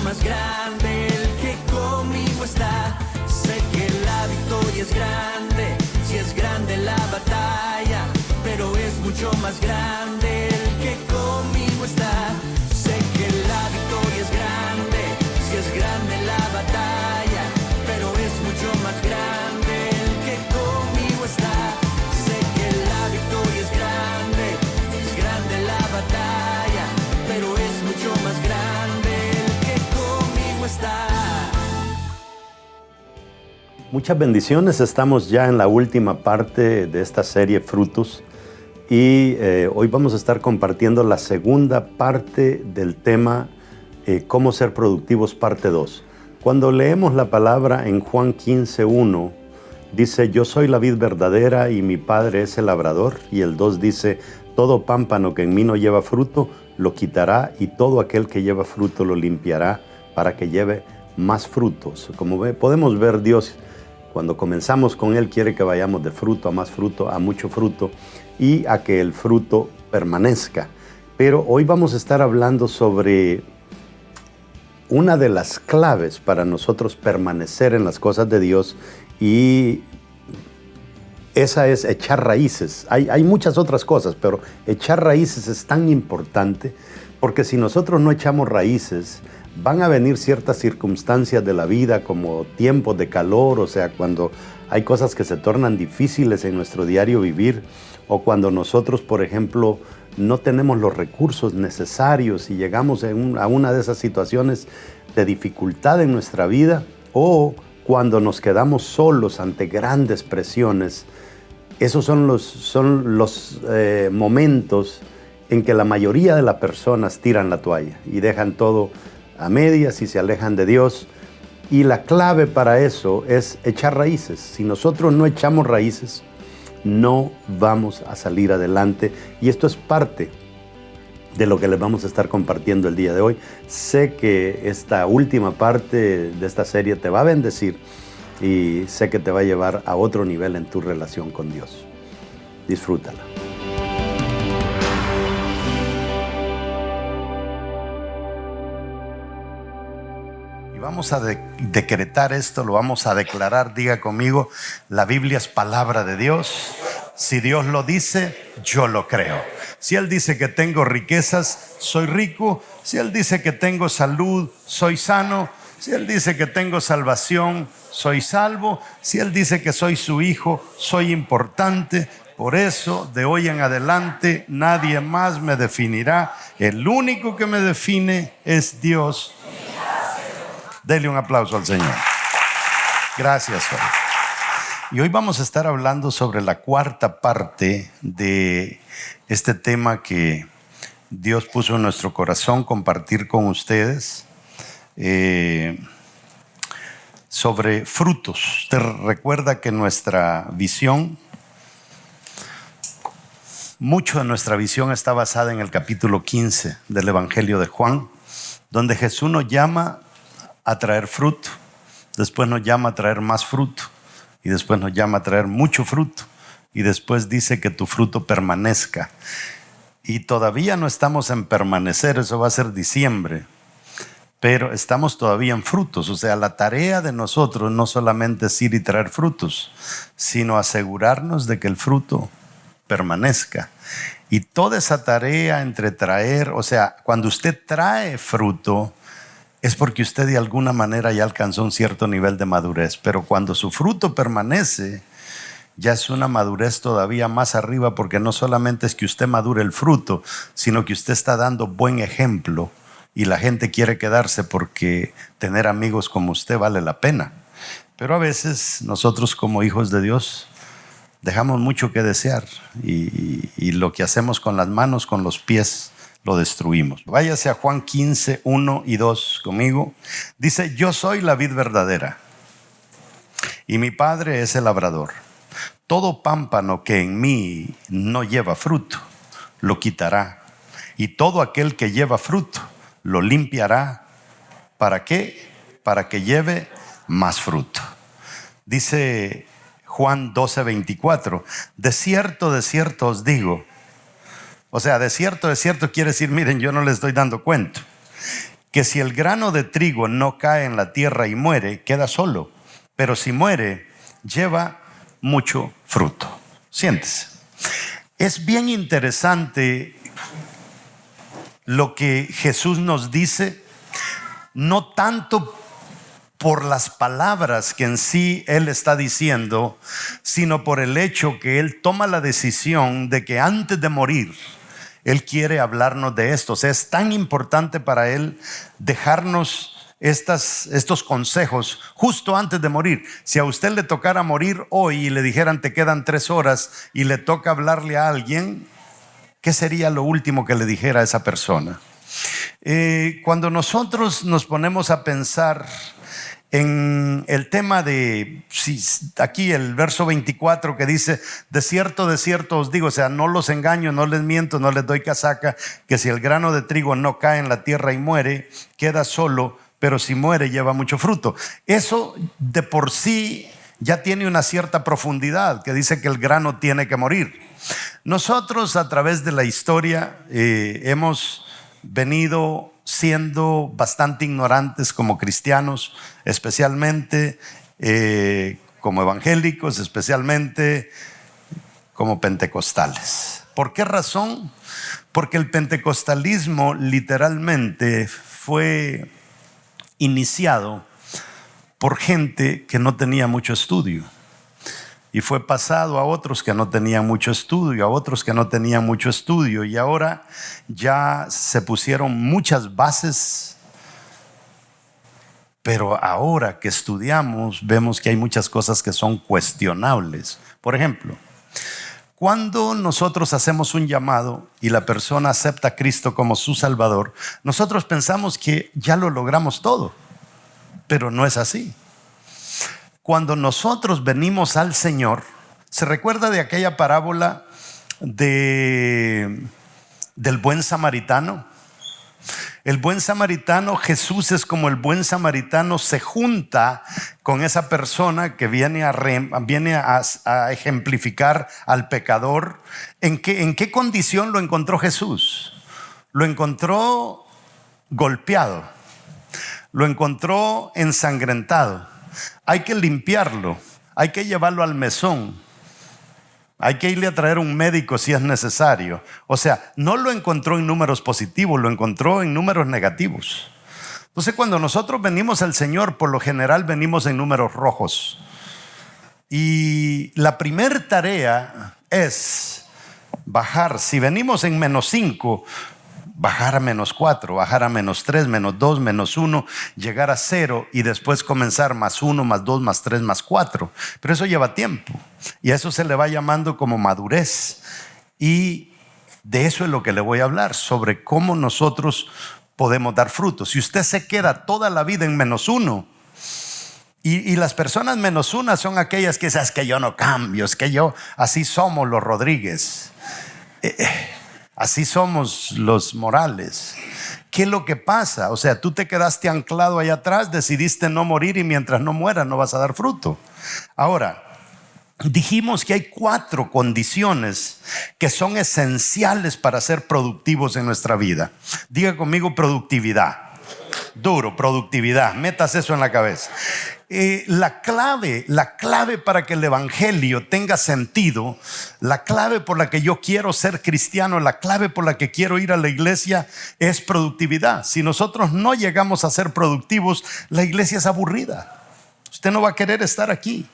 más grande el que conmigo está. Sé que la victoria es grande, si es grande la batalla, pero es mucho más grande el que conmigo está. Sé que la victoria es grande, si es grande la batalla, pero es mucho más grande el que conmigo está. Sé que la victoria es grande, si es grande la batalla, pero es mucho más grande el que conmigo está. Muchas bendiciones, estamos ya en la última parte de esta serie Frutos y hoy vamos a estar compartiendo la segunda parte del tema Cómo ser productivos, parte 2. Cuando leemos la palabra en Juan 15:1, dice: yo soy la vid verdadera y mi Padre es el labrador, y el 2 dice: todo pámpano que en mí no lleva fruto lo quitará, y todo aquel que lleva fruto lo limpiará para que lleve más frutos. Como podemos ver, Dios, cuando comenzamos con Él, quiere que vayamos de fruto a más fruto, a mucho fruto, y a que el fruto permanezca. Pero hoy vamos a estar hablando sobre una de las claves para nosotros permanecer en las cosas de Dios, y esa es echar raíces. Hay muchas otras cosas, pero echar raíces es tan importante, porque si nosotros no echamos raíces, van a venir ciertas circunstancias de la vida, como tiempos de calor, o sea, cuando hay cosas que se tornan difíciles en nuestro diario vivir, o cuando nosotros, por ejemplo, no tenemos los recursos necesarios y llegamos a una de esas situaciones de dificultad en nuestra vida, o cuando nos quedamos solos ante grandes presiones. Esos son los momentos en que la mayoría de las personas tiran la toalla y dejan todo a medias y se alejan de Dios. Y la clave para eso es echar raíces. Si nosotros no echamos raíces, no vamos a salir adelante. Y esto es parte de lo que les vamos a estar compartiendo el día de hoy. Sé que esta última parte de esta serie te va a bendecir y sé que te va a llevar a otro nivel en tu relación con Dios. Disfrútala. Vamos a decretar esto, lo vamos a declarar. Diga conmigo: la Biblia es palabra de Dios. Si Dios lo dice, yo lo creo. Si Él dice que tengo riquezas, soy rico. Si Él dice que tengo salud, soy sano. Si Él dice que tengo salvación, soy salvo. Si Él dice que soy su hijo, soy importante. Por eso, de hoy en adelante, nadie más me definirá. El único que me define es Dios. Dele un aplauso al Señor. Gracias, Señor. Y hoy vamos a estar hablando sobre la cuarta parte de este tema que Dios puso en nuestro corazón compartir con ustedes, sobre frutos. Usted recuerda que nuestra visión, mucho de nuestra visión está basada en el capítulo 15 del Evangelio de Juan, donde Jesús nos llama a traer fruto, después nos llama a traer más fruto, y después nos llama a traer mucho fruto, y después dice que tu fruto permanezca. Y todavía no estamos en permanecer, eso va a ser diciembre, pero estamos todavía en frutos. O sea, la tarea de nosotros no solamente es ir y traer frutos, sino asegurarnos de que el fruto permanezca. Y toda esa tarea entre traer, o sea, cuando usted trae fruto, es porque usted de alguna manera ya alcanzó un cierto nivel de madurez. Pero cuando su fruto permanece, ya es una madurez todavía más arriba, porque no solamente es que usted madure el fruto, sino que usted está dando buen ejemplo y la gente quiere quedarse porque tener amigos como usted vale la pena. Pero a veces nosotros como hijos de Dios dejamos mucho que desear y lo que hacemos con las manos, con los pies, lo destruimos. Váyase a Juan 15, 1 y 2 conmigo. Dice: yo soy la vid verdadera y mi Padre es el labrador. Todo pámpano que en mí no lleva fruto, lo quitará. Y todo aquel que lleva fruto, lo limpiará. ¿Para qué? Para que lleve más fruto. Dice Juan 12, 24. De cierto os digo. O sea, de cierto quiere decir, miren, yo no les estoy dando cuento. que si el grano de trigo no cae en la tierra y muere, queda solo, pero si muere, lleva mucho fruto. Siéntese. Es bien interesante lo que Jesús nos dice, no tanto por las palabras que en sí Él está diciendo, sino por el hecho que Él toma la decisión de que antes de morir, Él quiere hablarnos de esto. O sea, es tan importante para Él dejarnos estos consejos justo antes de morir. Si a usted le tocara morir hoy y le dijeran te quedan 3 horas y le toca hablarle a alguien, ¿qué sería lo último que le dijera a esa persona? Cuando nosotros nos ponemos a pensar en el tema de, aquí el verso 24 que dice, de cierto os digo, o sea, no los engaño, no les miento, no les doy casaca, que si el grano de trigo no cae en la tierra y muere, queda solo, pero si muere lleva mucho fruto. Eso de por sí ya tiene una cierta profundidad, que dice que el grano tiene que morir. Nosotros a través de la historia hemos venido siendo bastante ignorantes como cristianos, especialmente como evangélicos, especialmente como pentecostales. ¿Por qué razón? Porque el pentecostalismo literalmente fue iniciado por gente que no tenía mucho estudio. Y fue pasado a otros que no tenían mucho estudio, a otros que no tenían mucho estudio. Y ahora ya se pusieron muchas bases. Pero ahora que estudiamos, vemos que hay muchas cosas que son cuestionables. Por ejemplo, cuando nosotros hacemos un llamado y la persona acepta a Cristo como su Salvador, nosotros pensamos que ya lo logramos todo. Pero no es así. Cuando nosotros venimos al Señor, ¿se recuerda de aquella parábola del buen samaritano? El buen samaritano, Jesús es como el buen samaritano, se junta con esa persona que viene a ejemplificar al pecador. ¿En qué condición lo encontró Jesús? Lo encontró golpeado, lo encontró ensangrentado. Hay que limpiarlo, hay que llevarlo al mesón, hay que irle a traer un médico si es necesario. O sea, no lo encontró en números positivos, lo encontró en números negativos. Entonces, cuando nosotros venimos al Señor, por lo general venimos en números rojos. Y la primera tarea es bajar. Si venimos en -5, bajar a -4, bajar a -3, -2, -1, llegar a 0 y después comenzar +1, +2, +3, +4. Pero eso lleva tiempo y a eso se le va llamando como madurez. Y de eso es lo que le voy a hablar, sobre cómo nosotros podemos dar frutos. Si usted se queda toda la vida en -1, y las personas -1 son aquellas que dicen, es que yo no cambio, es que yo, así somos los Rodríguez. Así somos los Morales. ¿Qué es lo que pasa? O sea, tú te quedaste anclado allá atrás, decidiste no morir y mientras no mueras no vas a dar fruto. Ahora, dijimos que hay 4 condiciones que son esenciales para ser productivos en nuestra vida. Diga conmigo productividad. Duro, productividad. Metas eso en la cabeza. La clave para que el evangelio tenga sentido, la clave por la que yo quiero ser cristiano, la clave por la que quiero ir a la iglesia es productividad. Si nosotros no llegamos a ser productivos, la iglesia es aburrida. Usted no va a querer estar aquí.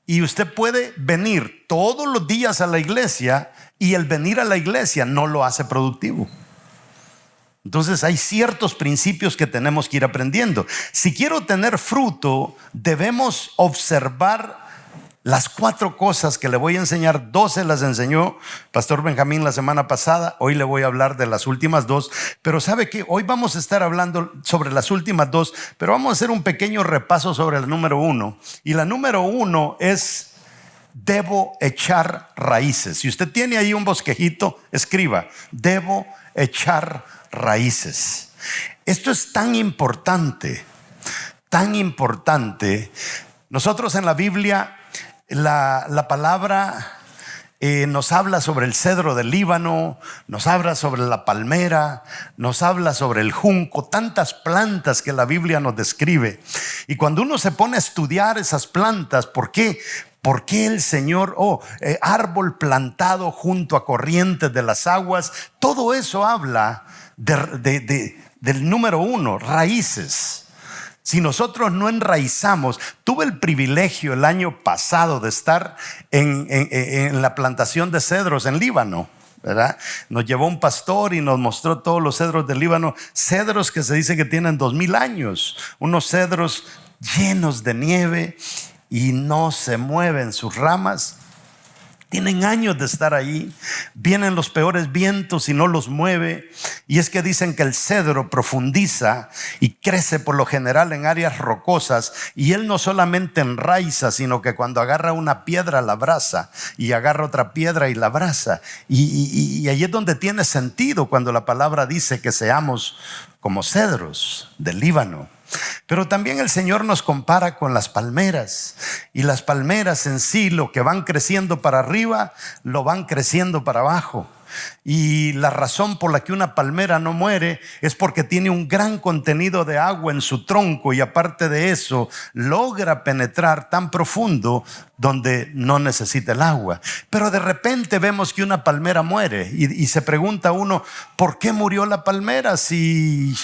Y usted puede venir todos los días a la iglesia y el venir a la iglesia no lo hace productivo. Entonces hay ciertos principios que tenemos que ir aprendiendo. Si quiero tener fruto, debemos observar las 4 cosas que le voy a enseñar. 2 se las enseñó Pastor Benjamín la semana pasada. Hoy le voy a hablar de las últimas 2. Pero ¿sabe qué? Hoy vamos a estar hablando sobre las últimas 2, pero vamos a hacer un pequeño repaso sobre la número 1. Y la número 1 es: debo echar raíces. Si usted tiene ahí un bosquejito, escriba: debo echar raíces. Esto es tan importante, tan importante. Nosotros en la Biblia, la palabra nos habla sobre el cedro del Líbano, nos habla sobre la palmera, nos habla sobre el junco, tantas plantas que la Biblia nos describe. Y cuando uno se pone a estudiar esas plantas, ¿por qué? ¿Por qué el Señor, árbol plantado junto a corrientes de las aguas? Todo eso habla del número uno, raíces. Si nosotros no enraizamos, tuve el privilegio el año pasado de estar en la plantación de cedros en Líbano, ¿verdad? Nos llevó un pastor y nos mostró todos los cedros del Líbano, cedros que se dice que tienen 2000 años, unos cedros llenos de nieve y no se mueven sus ramas. Tienen años de estar ahí, vienen los peores vientos y no los mueve. Y es que dicen que el cedro profundiza y crece por lo general en áreas rocosas, y él no solamente enraiza, sino que cuando agarra una piedra la abraza, y agarra otra piedra y la abraza. Y ahí es donde tiene sentido cuando la palabra dice que seamos como cedros del Líbano. Pero también el Señor nos compara con las palmeras, y las palmeras en sí, lo que van creciendo para arriba, lo van creciendo para abajo. Y la razón por la que una palmera no muere es porque tiene un gran contenido de agua en su tronco, y aparte de eso logra penetrar tan profundo donde no necesita el agua. Pero de repente vemos que una palmera muere, y se pregunta uno, ¿por qué murió la palmera si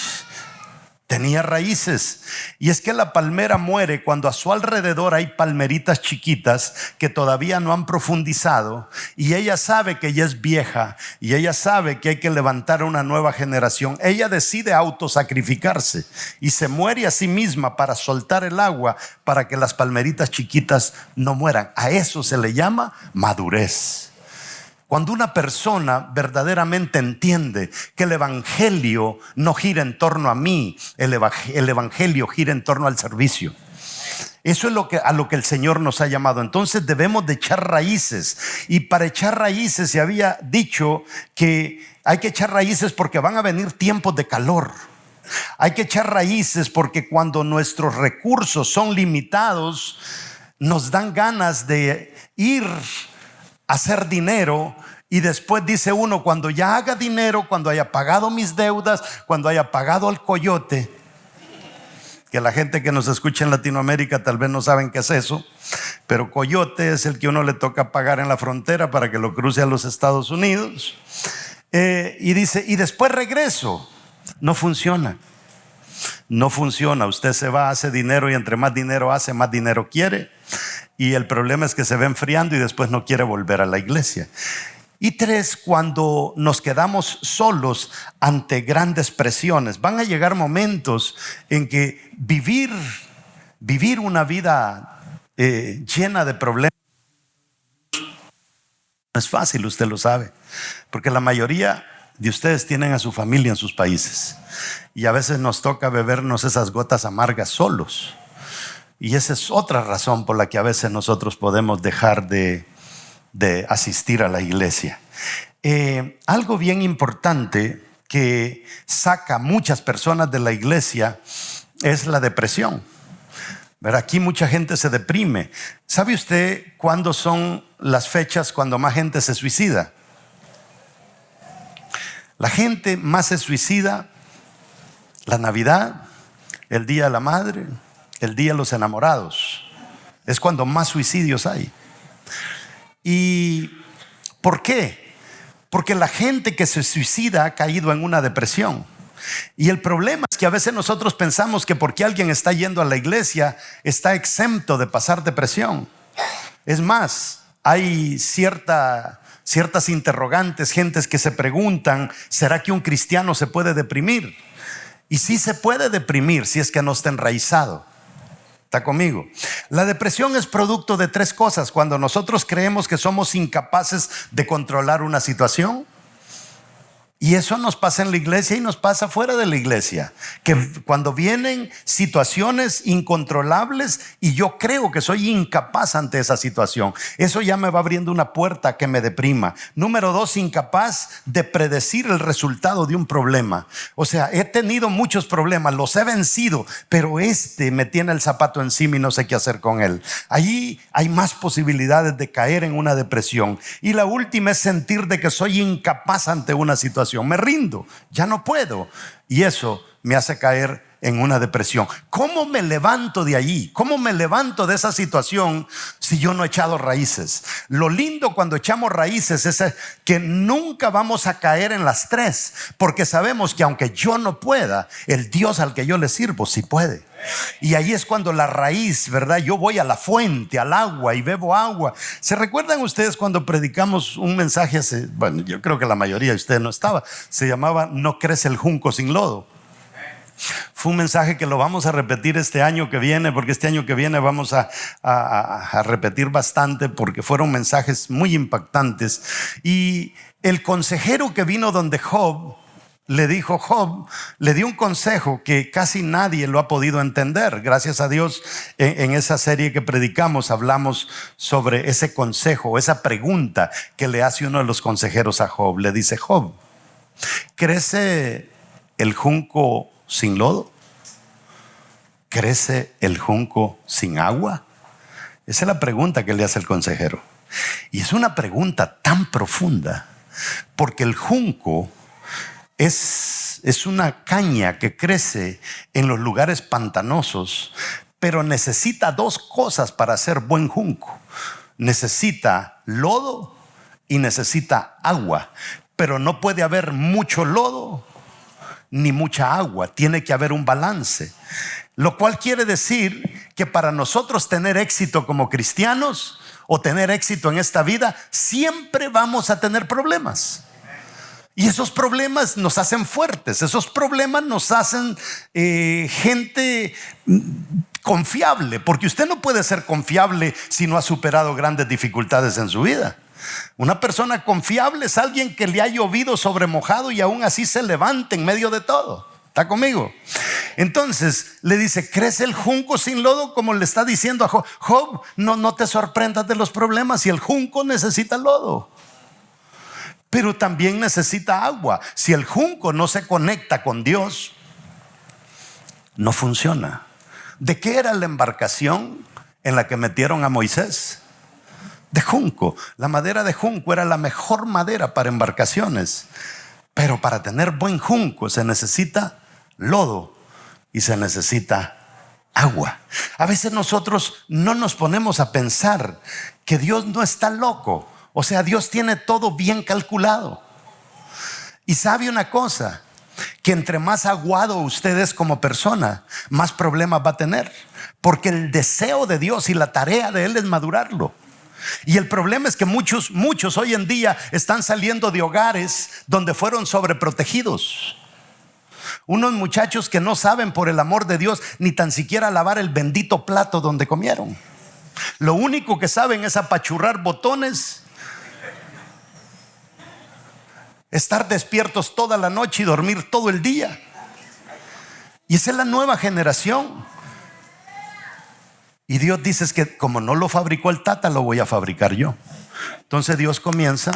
tenía raíces? Y es que la palmera muere cuando a su alrededor hay palmeritas chiquitas que todavía no han profundizado, y ella sabe que ella es vieja, y ella sabe que hay que levantar una nueva generación. Ella decide autosacrificarse y se muere a sí misma para soltar el agua, para que las palmeritas chiquitas no mueran. A eso se le llama madurez. Cuando una persona verdaderamente entiende que el evangelio no gira en torno a mí, el evangelio gira en torno al servicio. Eso es a lo que el Señor nos ha llamado. Entonces debemos de echar raíces. Y para echar raíces se había dicho que hay que echar raíces porque van a venir tiempos de calor. Hay que echar raíces porque cuando nuestros recursos son limitados, nos dan ganas de ir a hacer dinero. Y después dice uno, cuando ya haga dinero, cuando haya pagado mis deudas, cuando haya pagado al coyote, que la gente que nos escucha en Latinoamérica tal vez no saben qué es eso, pero coyote es el que uno le toca pagar en la frontera para que lo cruce a los Estados Unidos. Y dice, y después regreso. No funciona. No funciona. Usted se va, hace dinero, y entre más dinero hace, más dinero quiere. Y el problema es que se va enfriando y después no quiere volver a la iglesia. Y tres, cuando nos quedamos solos ante grandes presiones. Van a llegar momentos en que vivir una vida llena de problemas no es fácil, usted lo sabe, porque la mayoría de ustedes tienen a su familia en sus países, y a veces nos toca bebernos esas gotas amargas solos. Y esa es otra razón por la que a veces nosotros podemos dejar de asistir a la iglesia. Algo bien importante que saca a muchas personas de la iglesia es la depresión. ¿Verdad? Aquí mucha gente se deprime. ¿Sabe usted cuándo son las fechas cuando más gente se suicida? La gente más se suicida la Navidad, el Día de la Madre, el Día de los Enamorados. Es cuando más suicidios hay. ¿Y por qué? Porque la gente que se suicida ha caído en una depresión. Y el problema es que a veces nosotros pensamos que porque alguien está yendo a la iglesia está exento de pasar depresión. Es más, hay ciertas interrogantes, gentes que se preguntan, ¿será que un cristiano se puede deprimir? Y sí se puede deprimir si es que no está enraizado. ¿Está conmigo? La depresión es producto de tres cosas. Cuando nosotros creemos que somos incapaces de controlar una situación, Y eso nos pasa en la iglesia y nos pasa fuera de la iglesia. Que cuando vienen situaciones incontrolables y yo creo que soy incapaz ante esa situación, eso ya me va abriendo una puerta que me deprima. Número 2, incapaz de predecir el resultado de un problema. O sea, he tenido muchos problemas, los he vencido, pero me tiene el zapato encima y no sé qué hacer con él. Allí hay más posibilidades de caer en una depresión. Y la última es sentir de que soy incapaz ante una situación. Me rindo, ya no puedo. Y eso me hace caer en una depresión. ¿Cómo me levanto de allí? ¿Cómo me levanto de esa situación si yo no he echado raíces? Lo lindo cuando echamos raíces es que nunca vamos a caer en las tres, porque sabemos que aunque yo no pueda, el Dios al que yo le sirvo sí puede. Y ahí es cuando la raíz, ¿verdad? Yo voy a la fuente, al agua y bebo agua. ¿Se recuerdan ustedes cuando predicamos un mensaje bueno, yo creo que la mayoría de ustedes no estaba, se llamaba "No crece el junco sin lodo"? Fue un mensaje que lo vamos a repetir este año que viene, porque este año que viene vamos a repetir bastante, porque fueron mensajes muy impactantes. Y el consejero que vino donde Job le dijo, Job le dio un consejo que casi nadie lo ha podido entender. Gracias a Dios, en esa serie que predicamos hablamos sobre ese consejo, esa pregunta que le hace uno de los consejeros a Job. Le dice, Job, ¿crece el junco sin lodo? ¿Crece el junco sin agua? Esa es la pregunta que le hace el consejero. Y es una pregunta tan profunda, porque el junco es una caña que crece en los lugares pantanosos, pero necesita dos cosas para ser buen junco. Necesita lodo y necesita agua, pero no puede haber mucho lodo ni mucha agua, tiene que haber un balance. Lo cual quiere decir que para nosotros tener éxito como cristianos o tener éxito en esta vida, siempre vamos a tener problemas. Y esos problemas nos hacen fuertes, esos problemas nos hacen gente confiable, porque usted no puede ser confiable si no ha superado grandes dificultades en su vida. Una persona confiable es alguien que le ha llovido sobre mojado y aún así se levanta en medio de todo. ¿Está conmigo? Entonces le dice, ¿crece el junco sin lodo? Como le está diciendo a Job. Job, no te sorprendas de los problemas, si el junco necesita lodo, pero también necesita agua. Si el junco no se conecta con Dios, no funciona. ¿De qué era la embarcación en la que metieron a Moisés? De junco. La madera de junco era la mejor madera para embarcaciones, pero para tener buen junco se necesita lodo y se necesita agua. A veces nosotros no nos ponemos a pensar que Dios no está loco. O sea, Dios tiene todo bien calculado. Y sabe una cosa, que entre más aguado usted es como persona, más problemas va a tener, porque el deseo de Dios y la tarea de Él es madurarlo. Y el problema es que muchos hoy en día están saliendo de hogares donde fueron sobreprotegidos. Unos muchachos que no saben, por el amor de Dios, ni tan siquiera lavar el bendito plato donde comieron. Lo único que saben es apachurrar botones, estar despiertos toda la noche y dormir todo el día. Y esa es la nueva generación. Y Dios dice, es que como no lo fabricó el Tata, lo voy a fabricar yo. Entonces Dios comienza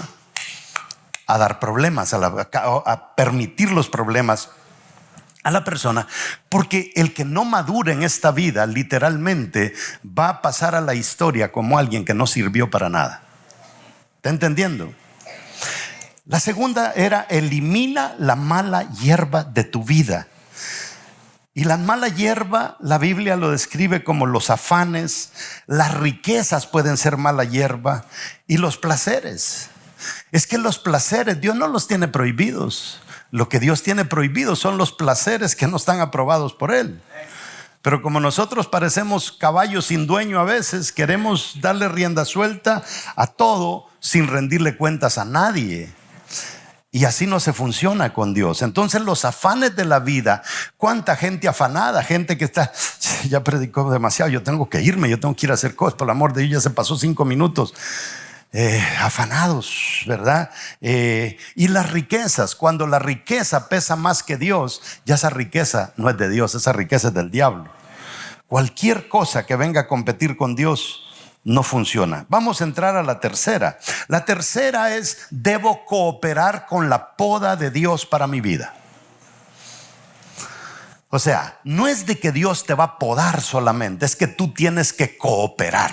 a dar problemas, a permitir los problemas a la persona, porque el que no madure en esta vida literalmente va a pasar a la historia como alguien que no sirvió para nada. ¿Está entendiendo? La segunda era, elimina la mala hierba de tu vida. Y la mala hierba, la Biblia lo describe como los afanes, las riquezas pueden ser mala hierba, y los placeres. Es que los placeres Dios no los tiene prohibidos. Lo que Dios tiene prohibido son los placeres que no están aprobados por Él. Pero como nosotros parecemos caballos sin dueño a veces, queremos darle rienda suelta a todo sin rendirle cuentas a nadie. Y así no se funciona con Dios. Entonces los afanes de la vida, cuánta gente afanada, gente que está, ya predicó demasiado, yo tengo que irme, yo tengo que ir a hacer cosas, por el amor de Dios, ya se pasó 5 minutos. afanados, ¿verdad? Y las riquezas, cuando la riqueza pesa más que Dios, ya esa riqueza no es de Dios, esa riqueza es del diablo. Cualquier cosa que venga a competir con Dios no funciona. Vamos a entrar a la tercera. La tercera es: debo cooperar con la poda de Dios para mi vida. O sea, no es de que Dios te va a podar solamente, es que tú tienes que cooperar.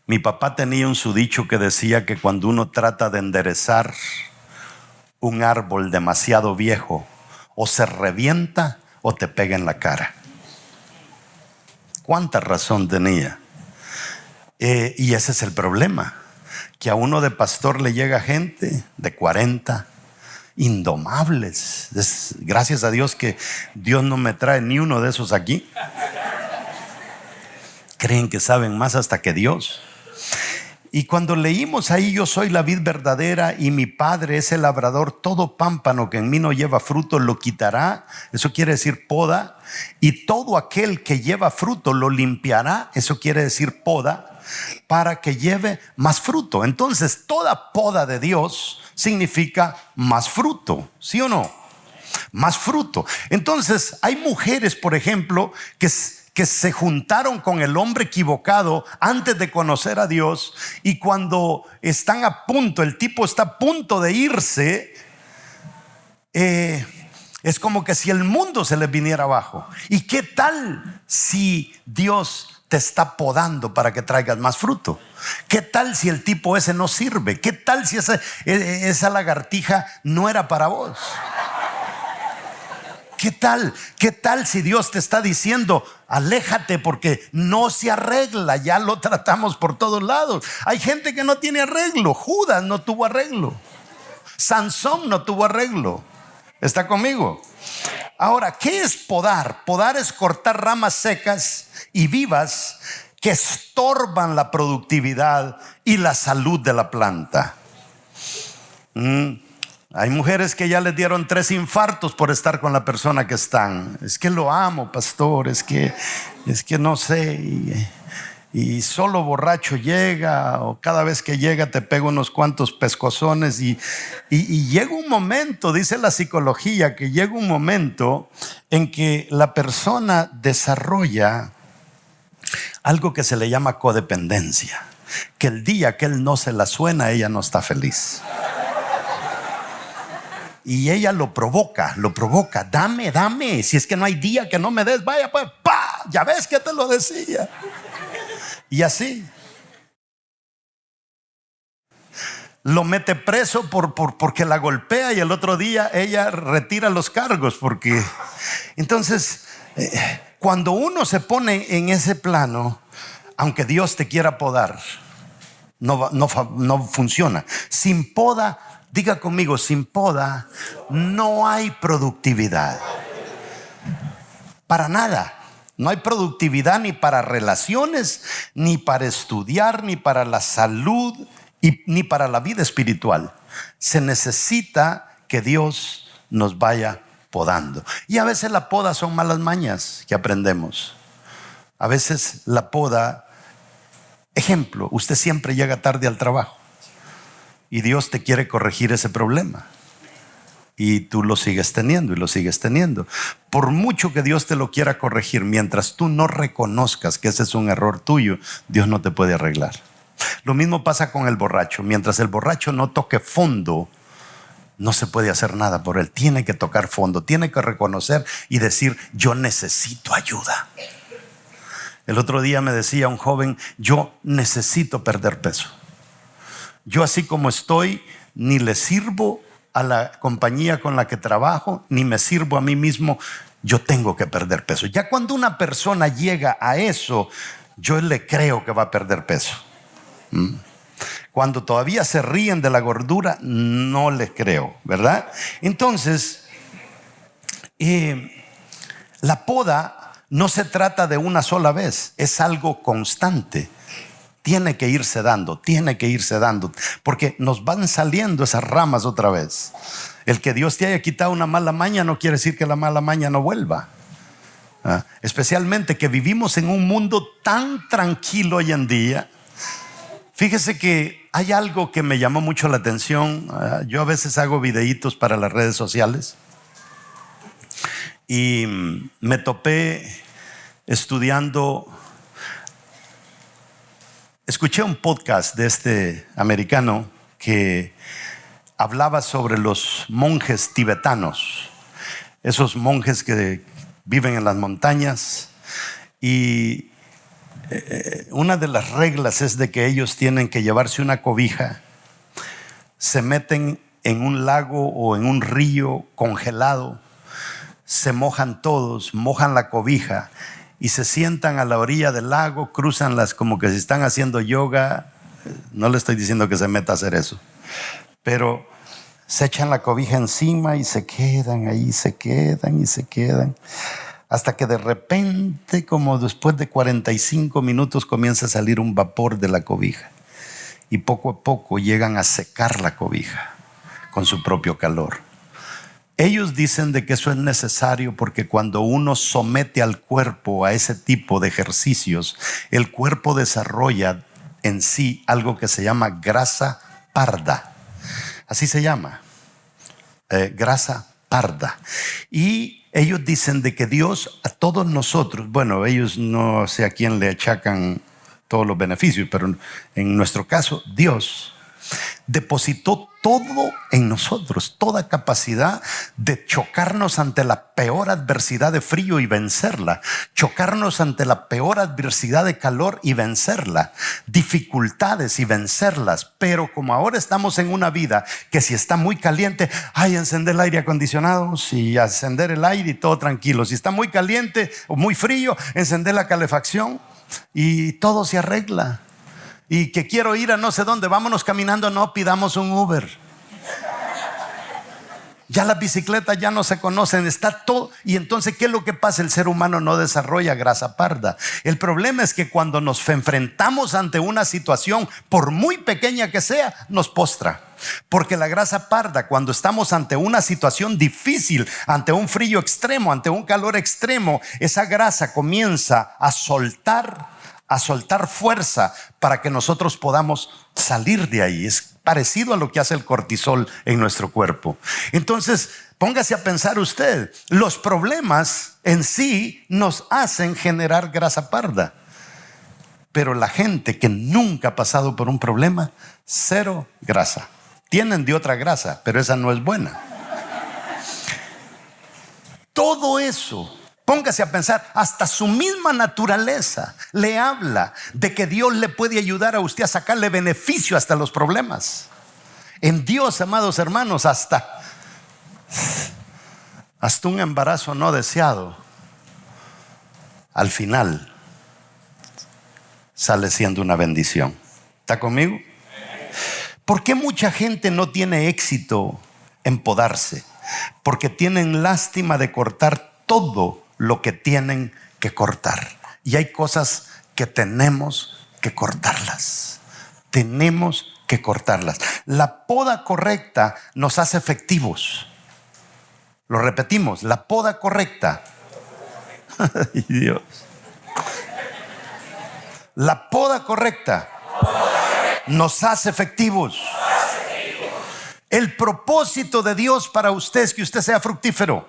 Mi papá tenía un dicho que decía que cuando uno trata de enderezar un árbol demasiado viejo, o se revienta o te pega en la cara. ¿Cuánta razón tenía? Y ese es el problema, que a uno de pastor le llega gente de 40, indomables. Gracias a Dios que Dios no me trae ni uno de esos aquí. Creen que saben más hasta que Dios. Y cuando leímos ahí: yo soy la vid verdadera y mi Padre es el labrador, todo pámpano que en mí no lleva fruto lo quitará, eso quiere decir poda, y todo aquel que lleva fruto lo limpiará, eso quiere decir poda, para que lleve más fruto. Entonces toda poda de Dios significa más fruto, ¿sí o no? Más fruto. Entonces hay mujeres, por ejemplo, que se juntaron con el hombre equivocado antes de conocer a Dios, y cuando están a punto, el tipo está a punto de irse, es como que si el mundo se les viniera abajo. ¿Y qué tal si Dios te está podando para que traigas más fruto? ¿Qué tal si el tipo ese no sirve? ¿Qué tal si esa lagartija no era para vos? ¿Qué tal? ¿Qué tal si Dios te está diciendo: aléjate porque no se arregla? Ya lo tratamos por todos lados. Hay gente que no tiene arreglo. Judas no tuvo arreglo. Sansón no tuvo arreglo. ¿Está conmigo? Ahora, ¿qué es podar? Podar es cortar ramas secas y vivas que estorban la productividad y la salud de la planta. Hay mujeres que ya les dieron 3 infartos por estar con la persona que están. Es que lo amo, pastor, es que no sé, y solo borracho llega, o cada vez que llega te pega unos cuantos pescozones, y llega un momento, dice la psicología, que llega un momento en que la persona desarrolla algo que se le llama codependencia, que el día que él no se la suena, ella no está feliz. Y ella lo provoca, dame, si es que no hay día que no me des, vaya pues, ¡pa! Ya ves que te lo decía. Y así lo mete preso porque la golpea, y el otro día ella retira los cargos, porque entonces cuando uno se pone en ese plano, aunque Dios te quiera podar, no funciona. Sin poda, diga conmigo, sin poda no hay productividad. Para nada. No hay productividad ni para relaciones, ni para estudiar, ni para la salud, ni para la vida espiritual. Se necesita que Dios nos vaya podando. Y a veces la poda son malas mañas que aprendemos. A veces la poda, ejemplo, usted siempre llega tarde al trabajo y Dios te quiere corregir ese problema, y tú lo sigues teniendo y lo sigues teniendo. Por mucho que Dios te lo quiera corregir, mientras tú no reconozcas que ese es un error tuyo, Dios no te puede arreglar. Lo mismo pasa con el borracho. Mientras el borracho no toque fondo, no se puede hacer nada por él. Tiene que tocar fondo, tiene que reconocer y decir: yo necesito ayuda. El otro día me decía un joven: yo necesito perder peso. Yo así como estoy, ni le sirvo a la compañía con la que trabajo, ni me sirvo a mí mismo. Yo tengo que perder peso. Ya cuando una persona llega a eso, yo le creo que va a perder peso. Cuando todavía se ríen de la gordura, no le creo, ¿verdad? Entonces, la poda no se trata de una sola vez, es algo constante. Tiene que irse dando, porque nos van saliendo esas ramas otra vez. El que Dios te haya quitado una mala maña no quiere decir que la mala maña no vuelva. Especialmente que vivimos en un mundo tan tranquilo hoy en día. Fíjese que hay algo que me llamó mucho la atención. Yo a veces hago videitos para las redes sociales y me topé estudiando. Escuché un podcast de este americano que hablaba sobre los monjes tibetanos, esos monjes que viven en las montañas, y una de las reglas es de que ellos tienen que llevarse una cobija, se meten en un lago o en un río congelado, se mojan todos, mojan la cobija y se sientan a la orilla del lago, cruzan las como que si están haciendo yoga. No le estoy diciendo que se meta a hacer eso, pero se echan la cobija encima y se quedan ahí, se quedan y se quedan, hasta que de repente, como después de 45 minutos, comienza a salir un vapor de la cobija y poco a poco llegan a secar la cobija con su propio calor. Ellos dicen de que eso es necesario porque cuando uno somete al cuerpo a ese tipo de ejercicios, el cuerpo desarrolla en sí algo que se llama grasa parda. Así se llama, grasa parda. Y ellos dicen de que Dios a todos nosotros, bueno, ellos no sé a quién le achacan todos los beneficios, pero en nuestro caso, Dios depositó todo en nosotros, toda capacidad de chocarnos ante la peor adversidad de frío y vencerla, chocarnos ante la peor adversidad de calor y vencerla, dificultades y vencerlas. Pero como ahora estamos en una vida que si está muy caliente, encender el aire acondicionado y encender el aire y todo tranquilo. Si está muy caliente o muy frío, encender la calefacción y todo se arregla. Y que quiero ir a no sé dónde, vámonos caminando, no, pidamos un Uber. Ya las bicicletas ya no se conocen, está todo. Y entonces, ¿qué es lo que pasa? El ser humano no desarrolla grasa parda. El problema es que cuando nos enfrentamos ante una situación, por muy pequeña que sea, nos postra. Porque la grasa parda, cuando estamos ante una situación difícil, ante un frío extremo, ante un calor extremo, esa grasa comienza a soltar fuerza para que nosotros podamos salir de ahí. Es parecido a lo que hace el cortisol en nuestro cuerpo. Entonces, póngase a pensar usted, los problemas en sí nos hacen generar grasa parda. Pero la gente que nunca ha pasado por un problema, cero grasa. Tienen de otra grasa, pero esa no es buena. Todo eso, póngase a pensar, hasta su misma naturaleza le habla de que Dios le puede ayudar a usted a sacarle beneficio hasta los problemas. En Dios, amados hermanos, hasta un embarazo no deseado, al final sale siendo una bendición. ¿Está conmigo? ¿Por qué mucha gente no tiene éxito en podarse? Porque tienen lástima de cortar todo lo que tienen que cortar. Y hay cosas que tenemos que cortarlas. Tenemos que cortarlas. La poda correcta nos hace efectivos. Lo repetimos, la poda correcta. Ay, Dios. La poda correcta nos hace efectivos. El propósito de Dios para usted es que usted sea fructífero.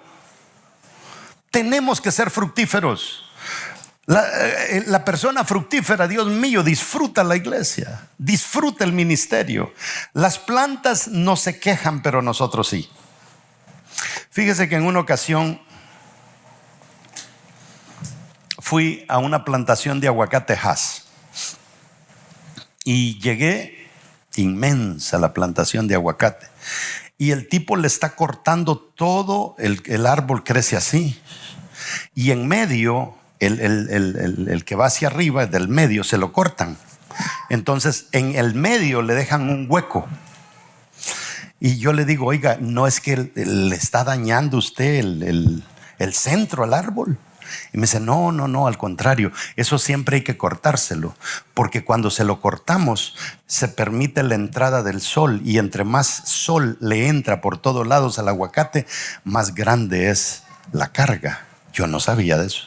Tenemos que ser fructíferos. La persona fructífera, Dios mío, disfruta la iglesia, disfruta el ministerio. Las plantas no se quejan, pero nosotros sí. Fíjese que en una ocasión fui a una plantación de aguacate Hass y llegué, inmensa la plantación de aguacate, y el tipo le está cortando todo, el árbol crece así, y en medio el que va hacia arriba, del medio, se lo cortan. Entonces en el medio le dejan un hueco. Y yo le digo, oiga, no es que le está dañando usted el centro al árbol. Y me dice, no, al contrario, eso siempre hay que cortárselo, porque cuando se lo cortamos se permite la entrada del sol, y entre más sol le entra por todos lados al aguacate, más grande es la carga. Yo no sabía de eso.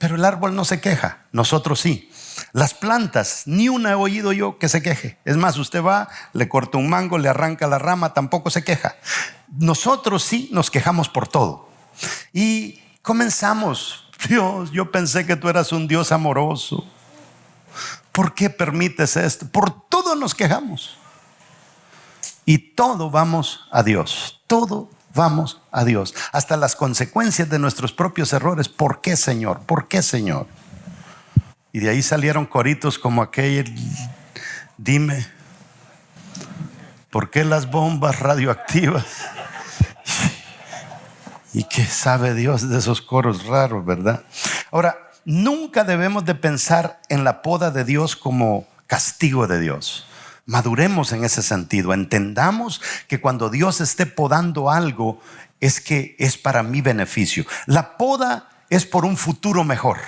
Pero el árbol no se queja, nosotros sí. Las plantas, ni una he oído yo que se queje. Es más, usted va, le corta un mango, le arranca la rama, tampoco se queja. Nosotros sí nos quejamos por todo. Y comenzamos: Dios, yo pensé que tú eras un Dios amoroso. ¿Por qué permites esto? Por todo nos quejamos. Y todo vamos a Dios. Todo vamos a Dios. Hasta las consecuencias de nuestros propios errores. ¿Por qué, Señor? ¿Por qué, Señor? Y de ahí salieron coritos como aquel: dime, ¿por qué las bombas radioactivas? ¿Y qué sabe Dios de esos coros raros, verdad? Ahora, nunca debemos de pensar en la poda de Dios como castigo de Dios. Maduremos en ese sentido. Entendamos que cuando Dios esté podando algo, es que es para mi beneficio. La poda es por un futuro mejor.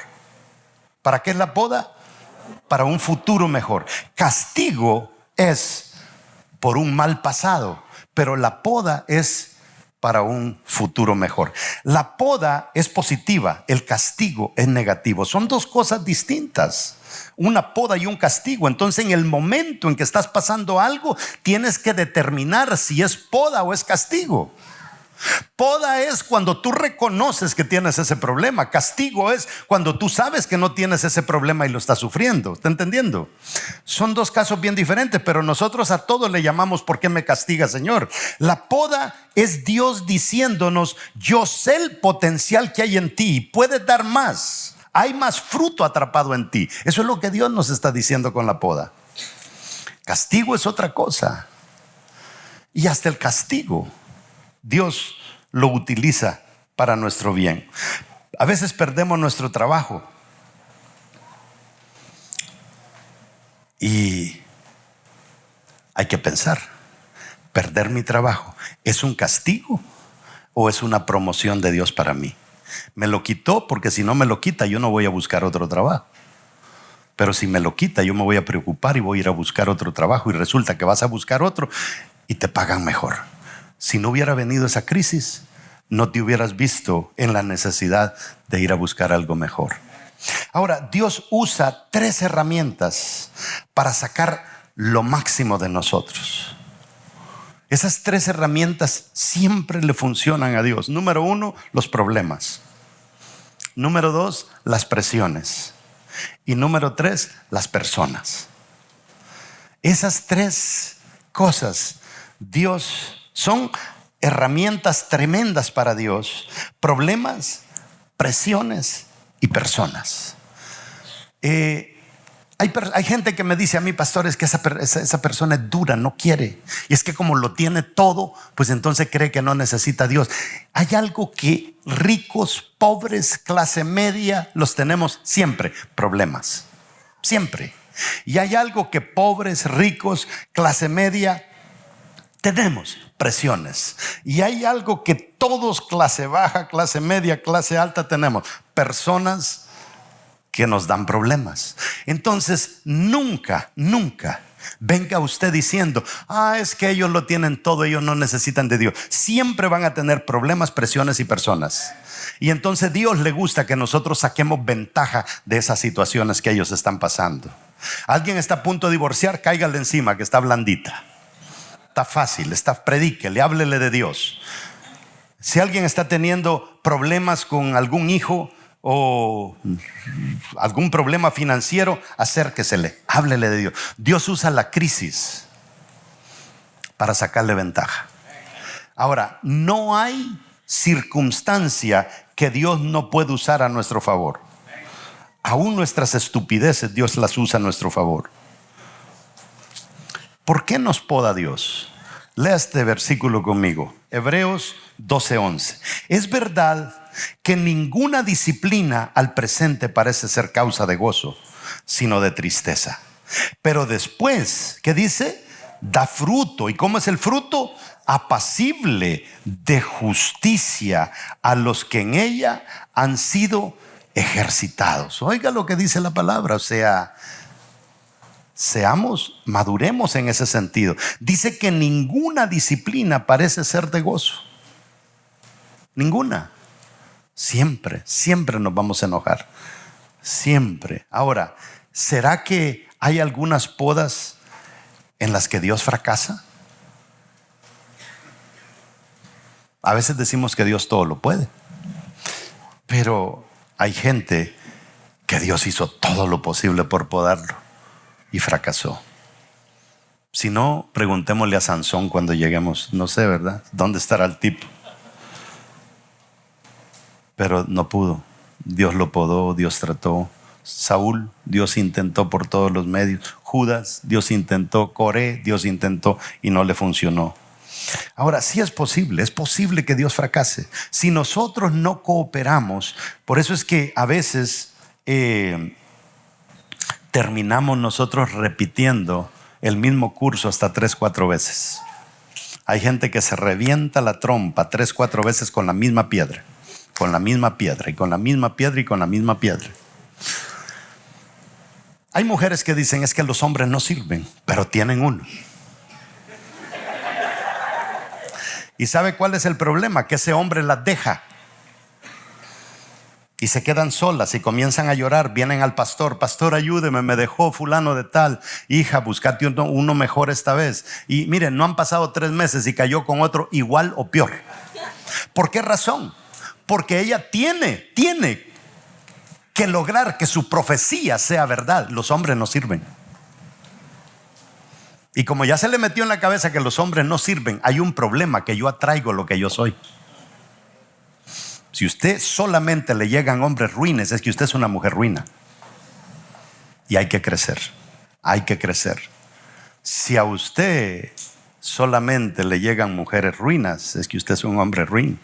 ¿Para qué es la poda? Para un futuro mejor. Castigo es por un mal pasado, pero la poda es para un futuro mejor. La poda es positiva, el castigo es negativo. Son dos cosas distintas, una poda y un castigo. Entonces, en el momento en que estás pasando algo, tienes que determinar si es poda o es castigo. Poda es cuando tú reconoces que tienes ese problema. Castigo es cuando tú sabes que no tienes ese problema y lo estás sufriendo. ¿Está entendiendo? Son dos casos bien diferentes, pero nosotros a todos le llamamos: ¿por qué me castiga, Señor? La poda es Dios diciéndonos: yo sé el potencial que hay en ti, puedes dar más, hay más fruto atrapado en ti. Eso es lo que Dios nos está diciendo con la poda. Castigo es otra cosa. Y hasta el castigo Dios lo utiliza para nuestro bien. A veces perdemos nuestro trabajo y hay que pensar: ¿perder mi trabajo es un castigo o es una promoción de Dios para mí? Me lo quitó porque si no me lo quita, yo no voy a buscar otro trabajo. Pero si me lo quita, yo me voy a preocupar y voy a ir a buscar otro trabajo, y resulta que vas a buscar otro y te pagan mejor. Si no hubiera venido esa crisis, no te hubieras visto en la necesidad de ir a buscar algo mejor. Ahora, Dios usa 3 herramientas para sacar lo máximo de nosotros. Esas 3 herramientas siempre le funcionan a Dios. Número 1, los problemas. Número 2, las presiones. Y número 3, las personas. Esas 3 cosas, Dios, son herramientas tremendas para Dios: problemas, presiones y personas. Hay gente que me dice a mí: pastor, es que esa persona es dura, no quiere. Y es que como lo tiene todo, pues entonces cree que no necesita a Dios. Hay algo que ricos, pobres, clase media, los tenemos siempre: problemas. Siempre. Y hay algo que pobres, ricos, clase media tenemos: presiones. Y hay algo que todos, clase baja, clase media, clase alta, tenemos: personas que nos dan problemas. Entonces, nunca venga usted diciendo: es que ellos lo tienen todo, ellos no necesitan de Dios. Siempre van a tener problemas, presiones y personas. Y entonces Dios le gusta que nosotros saquemos ventaja de esas situaciones que ellos están pasando. Alguien está a punto de divorciar, cáigale encima, que está blandita. Está fácil, predíquele, háblele de Dios. Si alguien está teniendo problemas con algún hijo o algún problema financiero, acérquesele, háblele de Dios. Dios usa la crisis para sacarle ventaja. Ahora, no hay circunstancia que Dios no puede usar a nuestro favor. Aún nuestras estupideces Dios las usa a nuestro favor. ¿Por qué nos poda Dios? Lea este versículo conmigo. Hebreos 12:11. Es verdad que ninguna disciplina al presente parece ser causa de gozo, sino de tristeza. Pero después, ¿qué dice? Da fruto. ¿Y cómo es el fruto? Apacible, de justicia a los que en ella han sido ejercitados. Oiga lo que dice la palabra. O sea, maduremos en ese sentido. Dice que ninguna disciplina parece ser de gozo. Ninguna. Siempre nos vamos a enojar. Siempre. Ahora, ¿será que hay algunas podas en las que Dios fracasa? A veces decimos que Dios todo lo puede, pero hay gente que Dios hizo todo lo posible por podarlo y fracasó. Si no, preguntémosle a Sansón cuando lleguemos. No sé, ¿verdad? ¿Dónde estará el tipo? Pero no pudo. Dios lo podó, Dios trató. Saúl, Dios intentó por todos los medios. Judas, Dios intentó. Coré, Dios intentó y no le funcionó. Ahora, sí es posible que Dios fracase. Si nosotros no cooperamos, por eso es que a veces terminamos nosotros repitiendo el mismo curso hasta 3, 4 veces. Hay gente que se revienta la trompa 3, 4 veces con la misma piedra. Con la misma piedra y con la misma piedra y con la misma piedra. Hay mujeres que dicen es que los hombres no sirven, pero tienen uno. ¿Y sabe cuál es el problema? Que ese hombre las deja y se quedan solas y comienzan a llorar. Vienen al pastor: pastor, ayúdeme, me dejó fulano de tal. Hija, búscate uno mejor esta vez. Y miren, no han pasado 3 meses y cayó con otro igual o peor. ¿Por qué razón? Porque ella tiene que lograr que su profecía sea verdad. Los hombres no sirven. Y como ya se le metió en la cabeza que los hombres no sirven, hay un problema: que yo atraigo lo que yo soy. Si usted solamente le llegan hombres ruines, es que usted es una mujer ruina. Y hay que crecer. Hay que crecer. Si a usted solamente le llegan mujeres ruinas, es que usted es un hombre ruin.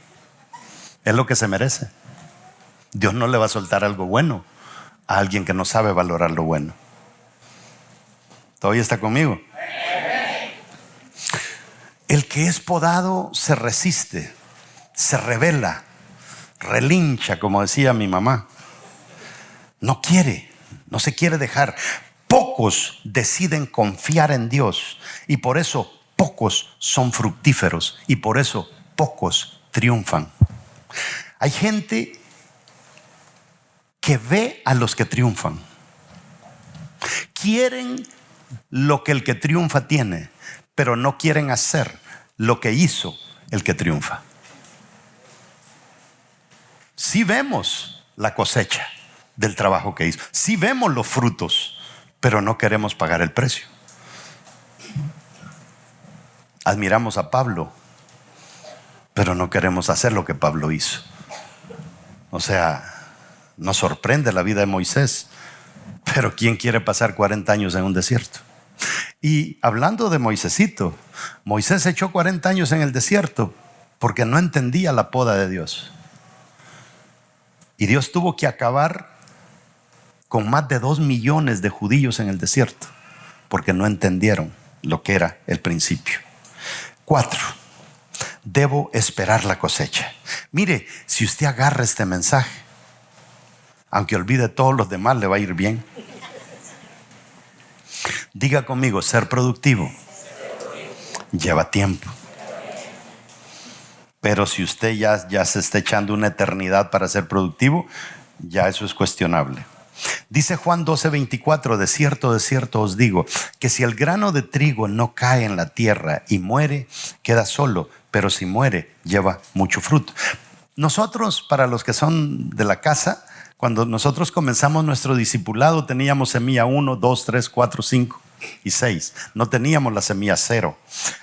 Es lo que se merece. Dios no le va a soltar algo bueno a alguien que no sabe valorar lo bueno. ¿Todavía está conmigo? El que es podado se resiste, se rebela, relincha, como decía mi mamá. No quiere, no se quiere dejar. Pocos deciden confiar en Dios y por eso pocos son fructíferos y por eso pocos triunfan. Hay gente que ve a los que triunfan. Quieren lo que el que triunfa tiene, pero no quieren hacer lo que hizo el que triunfa. Sí vemos la cosecha del trabajo que hizo, sí vemos los frutos, pero no queremos pagar el precio. Admiramos a Pablo, pero no queremos hacer lo que Pablo hizo. O sea, nos sorprende la vida de Moisés, pero ¿quién quiere pasar 40 años en un desierto? Y hablando de Moisésito, Moisés echó 40 años en el desierto porque no entendía la poda de Dios. Y Dios tuvo que acabar con más de 2 millones de judíos en el desierto porque no entendieron lo que era el principio. 4. Debo esperar la cosecha. Mire, si usted agarra este mensaje, aunque olvide todos los demás, le va a ir bien. Diga conmigo: ser productivo lleva tiempo. Pero si usted ya se está echando una eternidad para ser productivo, ya eso es cuestionable. Dice Juan 12:24: de cierto os digo, que si el grano de trigo no cae en la tierra y muere, queda solo, pero si muere, lleva mucho fruto. Nosotros, para los que son de la casa, cuando nosotros comenzamos nuestro discipulado, teníamos semilla 1, 2, 3, 4, 5 y 6. No teníamos la semilla 0.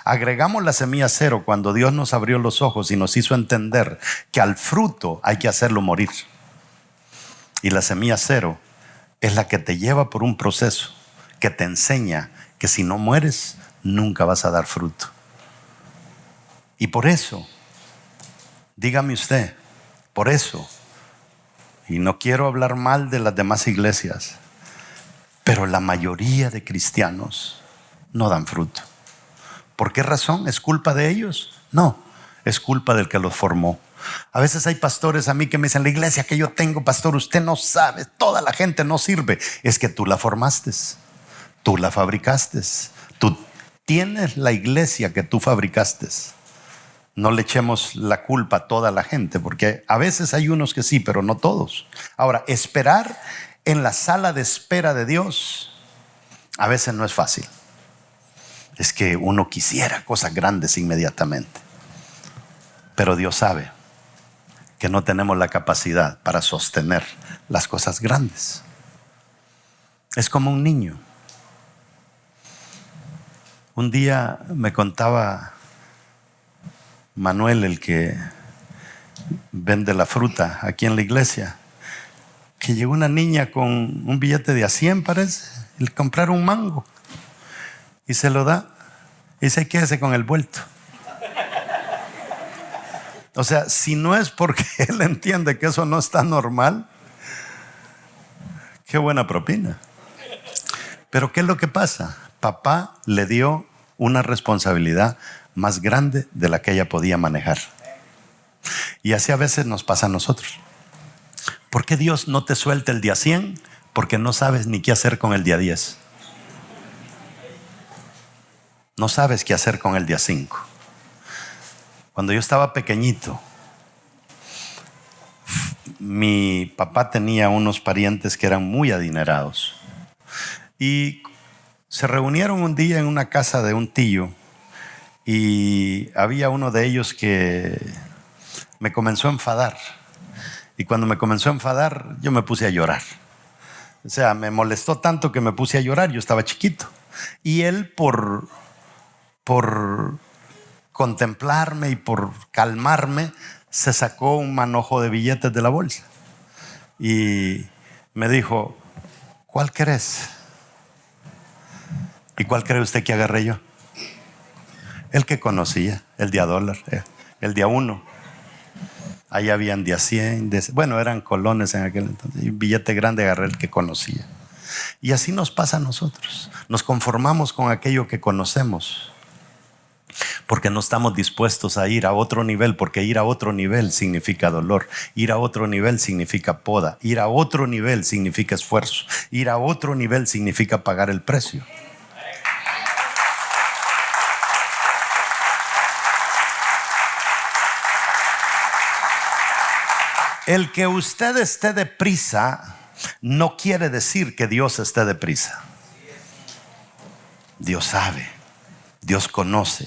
Agregamos la semilla 0 cuando Dios nos abrió los ojos y nos hizo entender que al fruto hay que hacerlo morir. Y la semilla 0 es la que te lleva por un proceso que te enseña que si no mueres, nunca vas a dar fruto. Y por eso, dígame usted, por eso, y no quiero hablar mal de las demás iglesias, pero la mayoría de cristianos no dan fruto. ¿Por qué razón? ¿Es culpa de ellos? No, es culpa del que los formó. A veces hay pastores a mí que me dicen: la iglesia que yo tengo, pastor, usted no sabe, toda la gente no sirve. Es que tú la formaste, tú la fabricaste, tú tienes la iglesia que tú fabricaste. No le echemos la culpa a toda la gente, porque a veces hay unos que sí, pero no todos. Ahora, esperar en la sala de espera de Dios, a veces no es fácil. Es que uno quisiera cosas grandes inmediatamente, pero Dios sabe que no tenemos la capacidad para sostener las cosas grandes. Es como un niño. Un día me contaba Manuel, el que vende la fruta aquí en la iglesia, que llegó una niña con un billete de $100, parece, y le compraron un mango y se lo da y dice: quédese con el vuelto. O sea, si no es porque él entiende que eso no está normal, qué buena propina. Pero ¿qué es lo que pasa? Papá le dio una responsabilidad más grande de la que ella podía manejar. Y así a veces nos pasa a nosotros. ¿Por qué Dios no te suelta el día 100? Porque no sabes ni qué hacer con el día 10. No sabes qué hacer con el día 5. Cuando yo estaba pequeñito, mi papá tenía unos parientes que eran muy adinerados. Y se reunieron un día en una casa de un tío. Y había uno de ellos que me comenzó a enfadar. Y cuando me comenzó a enfadar, yo me puse a llorar. O sea, me molestó tanto que me puse a llorar. Yo estaba chiquito. Y él, por contemplarme y por calmarme, se sacó un manojo de billetes de la bolsa. Y me dijo: ¿cuál querés? ¿Y cuál cree usted que agarré yo? El que conocía, el de $1, el de $1. Ahí habían de $100, bueno, eran colones en aquel entonces. Y un billete grande agarré el que conocía. Y así nos pasa a nosotros. Nos conformamos con aquello que conocemos, porque no estamos dispuestos a ir a otro nivel, porque ir a otro nivel significa dolor, ir a otro nivel significa poda, ir a otro nivel significa esfuerzo, ir a otro nivel significa pagar el precio. El que usted esté deprisa no quiere decir que Dios esté deprisa. Dios sabe, Dios conoce,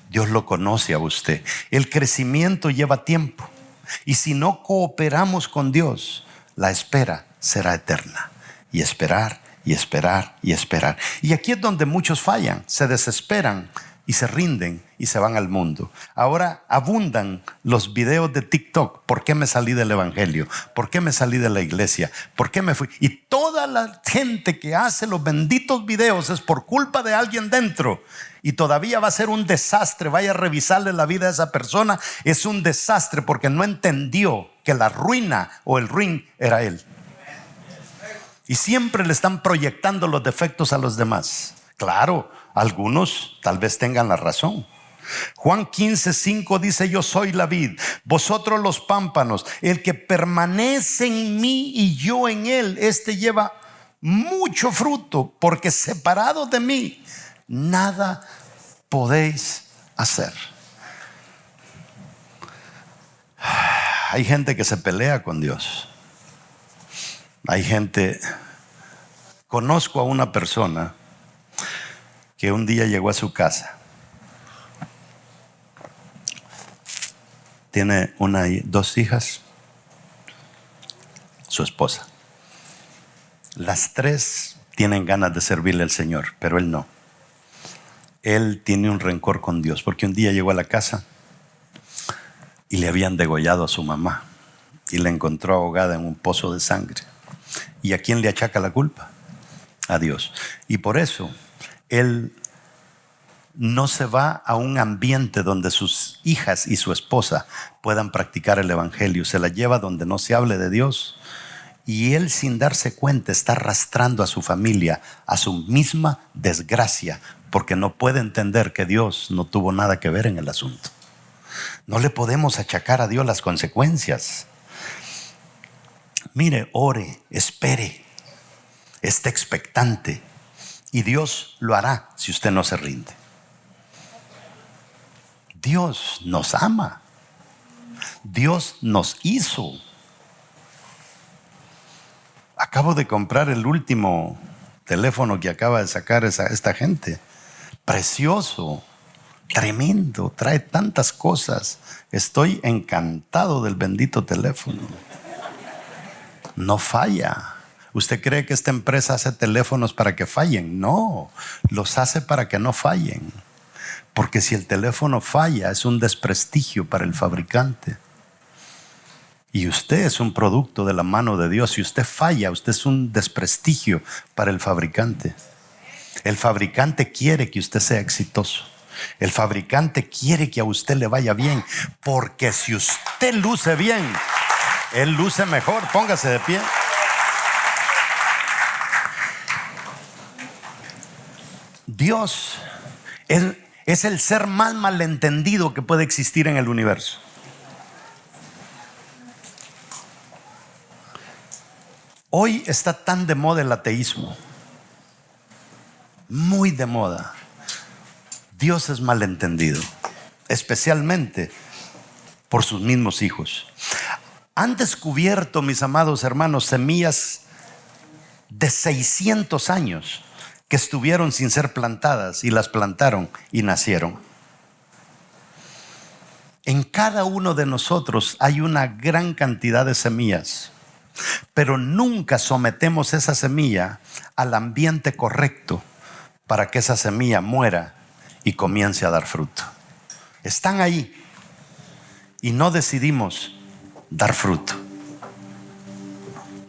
Dios lo conoce a usted. El crecimiento lleva tiempo, y si no cooperamos con Dios, la espera será eterna. Y esperar, y esperar, y esperar. Y aquí es donde muchos fallan, se desesperan y se rinden y se van al mundo. Ahora abundan los videos de TikTok. ¿Por qué me salí del evangelio? ¿Por qué me salí de la iglesia? ¿Por qué me fui? Y toda la gente que hace los benditos videos es por culpa de alguien dentro. Y todavía va a ser un desastre. Vaya a revisarle la vida a esa persona. Es un desastre porque no entendió que la ruina o el ruin era él. Y siempre le están proyectando los defectos a los demás. Claro, algunos tal vez tengan la razón. Juan 15:5 dice: yo soy la vid, vosotros los pámpanos. El que permanece en mí y yo en él, este lleva mucho fruto, porque separados de mí nada podéis hacer. Hay gente que se pelea con Dios. Hay gente, conozco a una persona que un día llegó a su casa. Tiene dos hijas, su esposa. Las tres tienen ganas de servirle al Señor, pero él no. Él tiene un rencor con Dios, porque un día llegó a la casa y le habían degollado a su mamá y la encontró ahogada en un pozo de sangre. ¿Y a quién le achaca la culpa? A Dios. Y por eso él no se va a un ambiente donde sus hijas y su esposa puedan practicar el evangelio. Se la lleva donde no se hable de Dios. Y él, sin darse cuenta, está arrastrando a su familia a su misma desgracia, porque no puede entender que Dios no tuvo nada que ver en el asunto. No le podemos achacar a Dios las consecuencias. Mire, ore, espere, esté expectante, y Dios lo hará si usted no se rinde. Dios nos ama. Dios nos hizo. Acabo de comprar el último teléfono que acaba de sacar esta gente. Precioso, tremendo, trae tantas cosas. Estoy encantado del bendito teléfono. No falla. ¿Usted cree que esta empresa hace teléfonos para que fallen? No, los hace para que no fallen. Porque si el teléfono falla, es un desprestigio para el fabricante. Y usted es un producto de la mano de Dios. Si usted falla, usted es un desprestigio para el fabricante. El fabricante quiere que usted sea exitoso. El fabricante quiere que a usted le vaya bien. Porque si usted luce bien, él luce mejor. Póngase de pie. Dios es el ser más malentendido que puede existir en el universo. Hoy está tan de moda el ateísmo, muy de moda. Dios es malentendido, especialmente por sus mismos hijos. Han descubierto, mis amados hermanos, semillas de 600 años que estuvieron sin ser plantadas, y las plantaron y nacieron. En cada uno de nosotros hay una gran cantidad de semillas, pero nunca sometemos esa semilla al ambiente correcto para que esa semilla muera y comience a dar fruto. Están ahí y no decidimos dar fruto.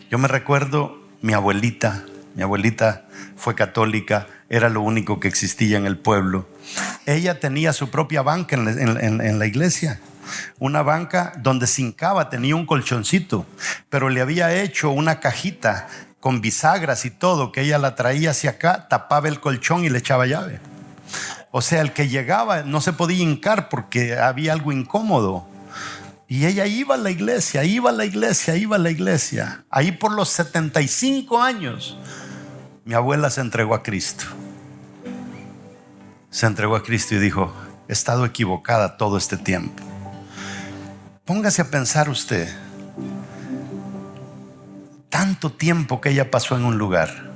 Yo me recuerdo mi abuelita fue católica, era lo único que existía en el pueblo. Ella tenía su propia banca en la iglesia. Una banca donde se hincaba, tenía un colchoncito, pero le había hecho una cajita con bisagras y todo, que ella la traía hacia acá, tapaba el colchón y le echaba llave. O sea, el que llegaba no se podía hincar porque había algo incómodo. Y ella iba a la iglesia. Ahí por los 75 años, mi abuela se entregó a Cristo. Se entregó a Cristo y dijo: he estado equivocada todo este tiempo. Póngase a pensar usted, tanto tiempo que ella pasó en un lugar,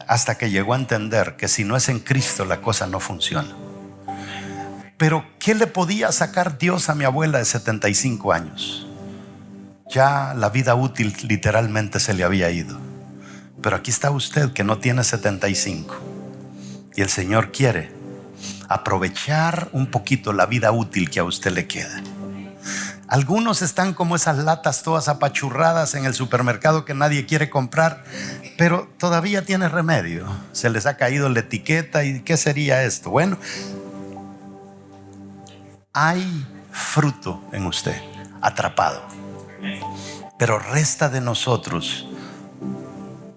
hasta que llegó a entender que si no es en Cristo la cosa no funciona. Pero ¿qué le podía sacar Dios a mi abuela de 75 años? Ya la vida útil literalmente se le había ido. Pero aquí está usted que no tiene 75, y el Señor quiere aprovechar un poquito la vida útil que a usted le queda. Algunos están como esas latas todas apachurradas en el supermercado que nadie quiere comprar, pero todavía tiene remedio. Se les ha caído la etiqueta y ¿qué sería esto? Bueno, hay fruto en usted atrapado, pero resta de nosotros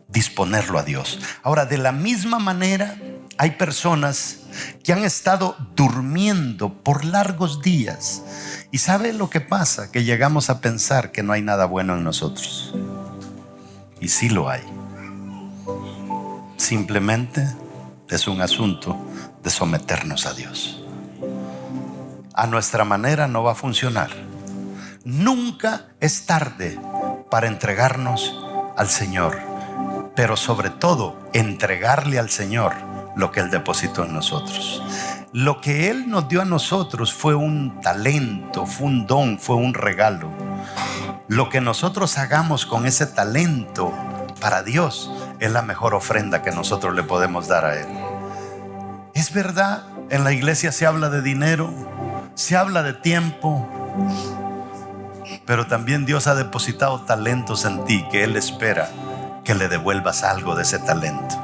disponerlo a Dios. Ahora, de la misma manera, hay personas que han estado durmiendo por largos días. ¿Y sabe lo que pasa? Que llegamos a pensar que no hay nada bueno en nosotros. Y sí lo hay. Simplemente es un asunto de someternos a Dios. A nuestra manera no va a funcionar. Nunca es tarde para entregarnos al Señor, pero sobre todo entregarle al Señor lo que Él depositó en nosotros. Lo que Él nos dio a nosotros fue un talento, fue un don, fue un regalo. Lo que nosotros hagamos con ese talento para Dios es la mejor ofrenda que nosotros le podemos dar a Él. Es verdad, en la iglesia se habla de dinero, se habla de tiempo, pero también Dios ha depositado talentos en ti que Él espera que le devuelvas algo de ese talento,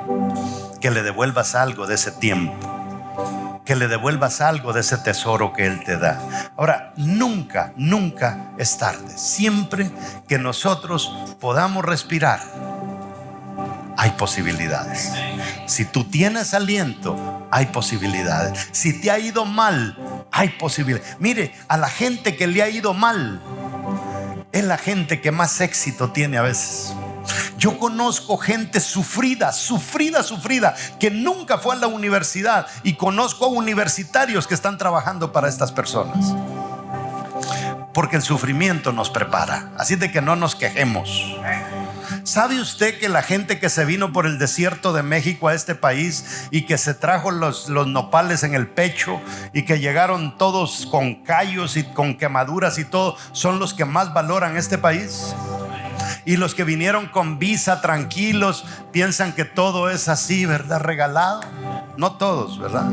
que le devuelvas algo de ese tiempo, que le devuelvas algo de ese tesoro que Él te da. Ahora, nunca es tarde. Siempre que nosotros podamos respirar, hay posibilidades. Si tú tienes aliento, hay posibilidades. Si te ha ido mal, hay posibilidades. Mire, a la gente que le ha ido mal es la gente que más éxito tiene a veces. Yo conozco gente sufrida, que nunca fue a la universidad, y conozco a universitarios que están trabajando para estas personas, porque el sufrimiento nos prepara. Así de que no nos quejemos. ¿Sabe usted que la gente que se vino por el desierto de México a este país y que se trajo los nopales en el pecho y que llegaron todos con callos y con quemaduras y todo, son los que más valoran este país? Y los que vinieron con visa tranquilos piensan que todo es así, ¿verdad? Regalado. No todos, ¿verdad?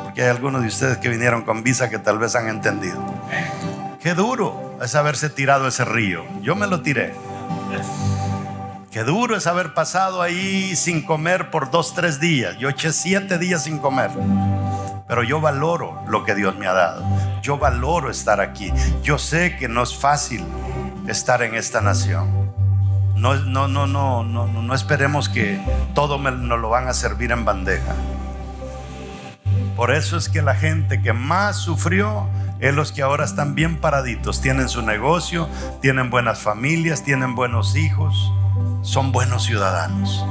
Porque hay algunos de ustedes que vinieron con visa que tal vez han entendido. Qué duro es haberse tirado ese río. Yo me lo tiré. Qué duro es haber pasado ahí sin comer por 2-3 días. Yo eché 7 días sin comer. Pero yo valoro lo que Dios me ha dado. Yo valoro estar aquí. Yo sé que no es fácil estar en esta nación. No esperemos que todo nos lo van a servir en bandeja. Por eso es que la gente que más sufrió es los que ahora están bien paraditos. Tienen su negocio, tienen buenas familias, tienen buenos hijos, son buenos ciudadanos.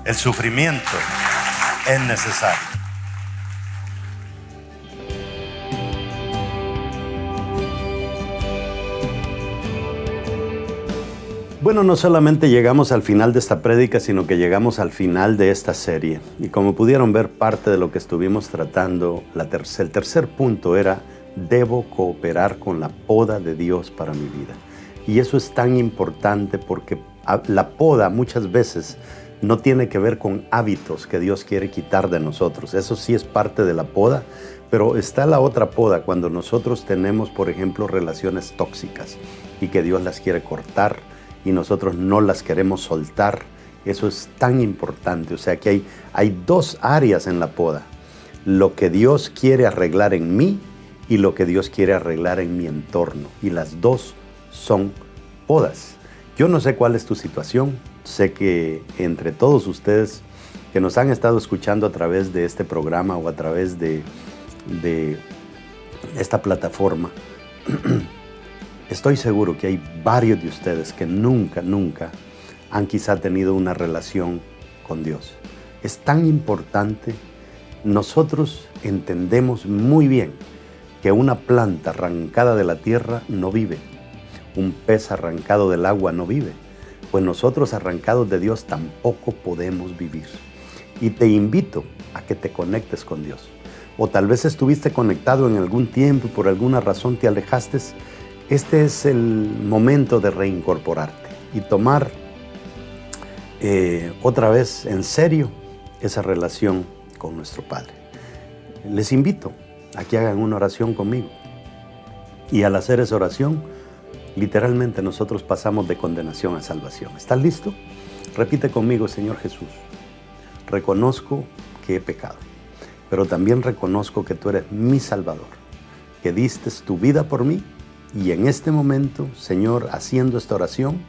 El sufrimiento es necesario. Bueno, no solamente llegamos al final de esta prédica, sino que llegamos al final de esta serie. Y como pudieron ver, parte de lo que estuvimos tratando, el tercer punto era: debo cooperar con la poda de Dios para mi vida. Y eso es tan importante porque la poda muchas veces no tiene que ver con hábitos que Dios quiere quitar de nosotros. Eso sí es parte de la poda, pero está la otra poda cuando nosotros tenemos, por ejemplo, relaciones tóxicas y que Dios las quiere cortar y nosotros no las queremos soltar. Eso es tan importante. O sea que hay dos áreas en la poda: lo que Dios quiere arreglar en mí y lo que Dios quiere arreglar en mi entorno. Y las dos son podas. Yo no sé cuál es tu situación. Sé que entre todos ustedes que nos han estado escuchando a través de este programa o a través de esta plataforma, estoy seguro que hay varios de ustedes que nunca han quizá tenido una relación con Dios. Es tan importante. Nosotros entendemos muy bien que una planta arrancada de la tierra no vive. Un pez arrancado del agua no vive. Pues nosotros arrancados de Dios tampoco podemos vivir. Y te invito a que te conectes con Dios. O tal vez estuviste conectado en algún tiempo y por alguna razón te alejaste. Este es el momento de reincorporarte y tomar otra vez en serio esa relación con nuestro Padre. Les invito a que hagan una oración conmigo. Y al hacer esa oración, literalmente nosotros pasamos de condenación a salvación. ¿Estás listo? Repite conmigo: Señor Jesús, reconozco que he pecado, pero también reconozco que tú eres mi Salvador, que diste tu vida por mí. Y en este momento, Señor, haciendo esta oración,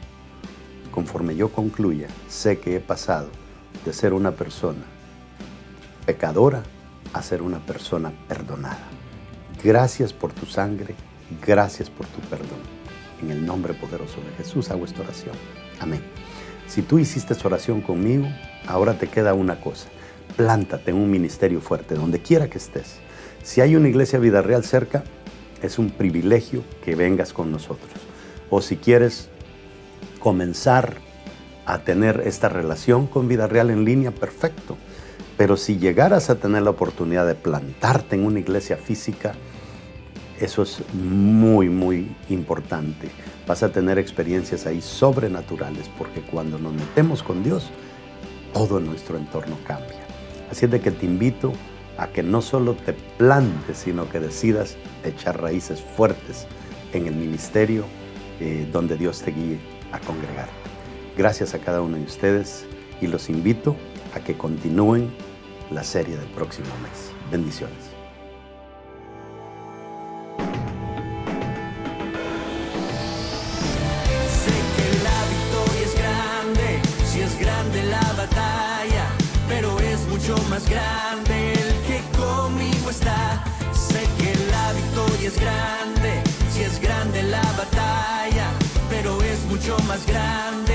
conforme yo concluya, sé que he pasado de ser una persona pecadora a ser una persona perdonada. Gracias por tu sangre, gracias por tu perdón. En el nombre poderoso de Jesús hago esta oración. Amén. Si tú hiciste esta oración conmigo, ahora te queda una cosa: plántate en un ministerio fuerte, donde quiera que estés. Si hay una iglesia Vida Real cerca, es un privilegio que vengas con nosotros. O si quieres comenzar a tener esta relación con Vida Real en línea, perfecto. Pero si llegaras a tener la oportunidad de plantarte en una iglesia física, eso es muy importante. Vas a tener experiencias ahí sobrenaturales, porque cuando nos metemos con Dios, todo en nuestro entorno cambia. Así es de que te invito a que no solo te plantes, sino que decidas echar raíces fuertes en el ministerio donde Dios te guíe a congregarte. Gracias a cada uno de ustedes y los invito a que continúen la serie del próximo mes. Bendiciones. Sé que la victoria es grande, si es grande la batalla, pero es mucho más grande el que conmigo está. Sé que la victoria es grande, si es grande la batalla, pero es mucho más grande